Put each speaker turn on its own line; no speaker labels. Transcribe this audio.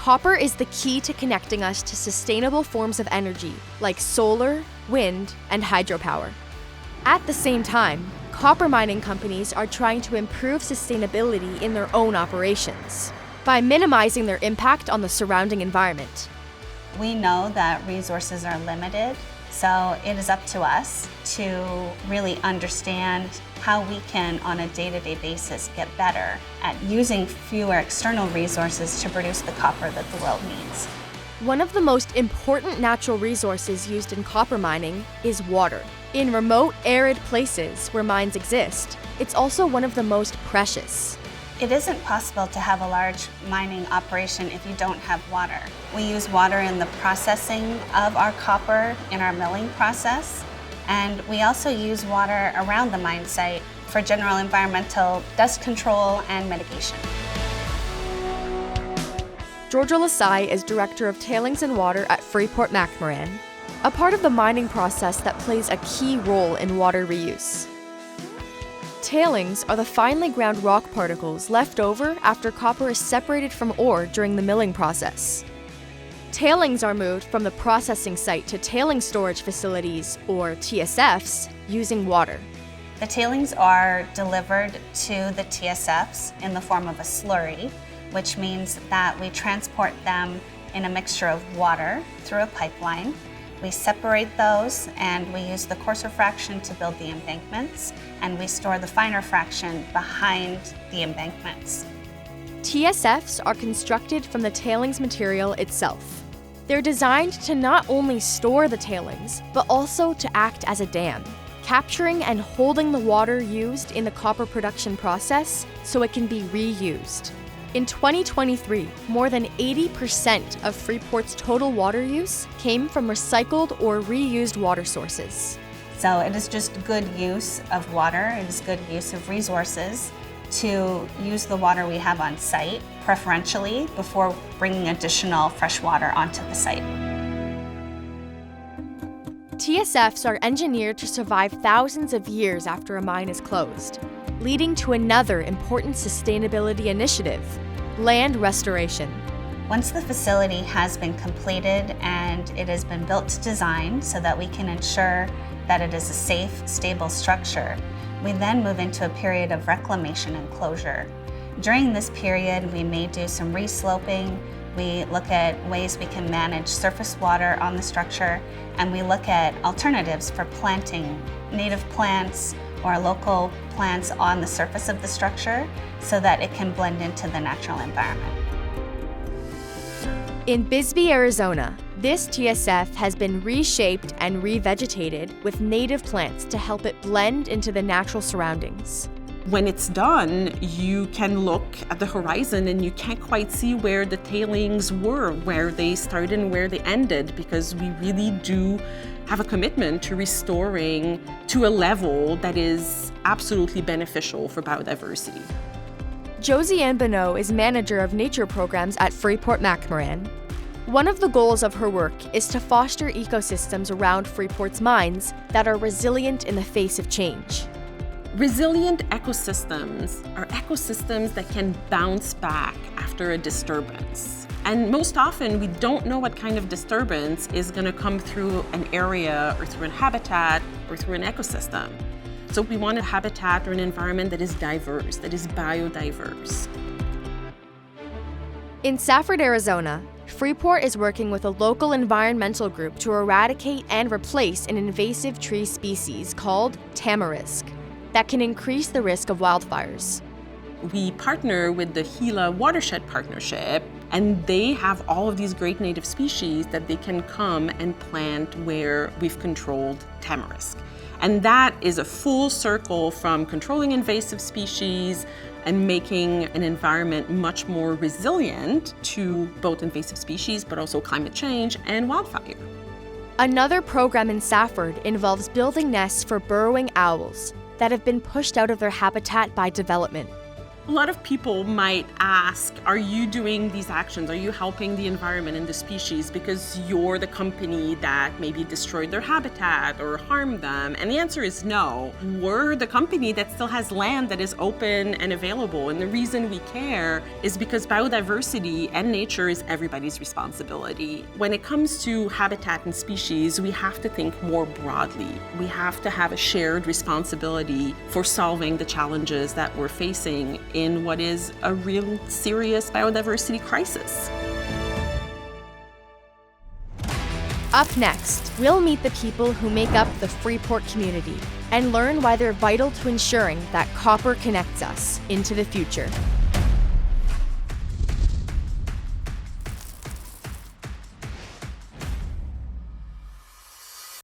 Copper is the key to connecting us to sustainable forms of energy like solar, wind, and hydropower. At the same time, copper mining companies are trying to improve sustainability in their own operations by minimizing their impact on the surrounding environment.
We know that resources are limited, so it is up to us to really understand how we can, on a day-to-day basis, get better at using fewer external resources to produce the copper that the world needs.
One of the most important natural resources used in copper mining is water. In remote, arid places where mines exist, it's also one of the most precious.
It isn't possible to have a large mining operation if you don't have water. We use water in the processing of our copper in our milling process, and we also use water around the mine site for general environmental dust control and mitigation.
Georgia Lasai is Director of Tailings and Water at Freeport McMoran, a part of the mining process that plays a key role in water reuse. Tailings are the finely ground rock particles left over after copper is separated from ore during the milling process. Tailings are moved from the processing site to tailings storage facilities, or TSFs, using water.
The tailings are delivered to the TSFs in the form of a slurry, which means that we transport them in a mixture of water through a pipeline. We separate those and we use the coarser fraction to build the embankments, and we store the finer fraction behind the embankments.
TSFs are constructed from the tailings material itself. They're designed to not only store the tailings, but also to act as a dam, capturing and holding the water used in the copper production process so it can be reused. In 2023, more than 80% of Freeport's total water use came from recycled or reused water sources.
So it is just good use of water, it is good use of resources to use the water we have on site, preferentially before bringing additional fresh water onto the site.
TSFs are engineered to survive thousands of years after a mine is closed, leading to another important sustainability initiative: land restoration.
Once the facility has been completed and it has been built to design so that we can ensure that it is a safe, stable structure, we then move into a period of reclamation and closure. During this period, we may do some resloping, we look at ways we can manage surface water on the structure, and we look at alternatives for planting native plants or local plants on the surface of the structure so that it can blend into the natural environment.
In Bisbee, Arizona, this TSF has been reshaped and revegetated with native plants to help it blend into the natural surroundings.
When it's done, you can look at the horizon and you can't quite see where the tailings were, where they started and where they ended, because we really do have a commitment to restoring to a level that is absolutely beneficial for biodiversity.
Josie Ann Bonneau is manager of nature programs at Freeport McMoran. One of the goals of her work is to foster ecosystems around Freeport's mines that are resilient in the face of change.
Resilient ecosystems are ecosystems that can bounce back after a disturbance. And most often, we don't know what kind of disturbance is going to come through an area or through a habitat or through an ecosystem. So we want a habitat or an environment that is diverse, that is biodiverse.
In Safford, Arizona, Freeport is working with a local environmental group to eradicate and replace an invasive tree species called tamarisk that can increase the risk of wildfires.
We partner with the Gila Watershed Partnership, and they have all of these great native species that they can come and plant where we've controlled tamarisk. And that is a full circle from controlling invasive species and making an environment much more resilient to both invasive species, but also climate change and wildfire.
Another program in Safford involves building nests for burrowing owls that have been pushed out of their habitat by development.
A lot of people might ask, are you doing these actions? Are you helping the environment and the species because you're the company that maybe destroyed their habitat or harmed them? And the answer is no. We're the company that still has land that is open and available. And the reason we care is because biodiversity and nature is everybody's responsibility. When it comes to habitat and species, we have to think more broadly. We have to have a shared responsibility for solving the challenges that we're facing in what is a real serious biodiversity crisis.
Up next, we'll meet the people who make up the Freeport community and learn why they're vital to ensuring that copper connects us into the future.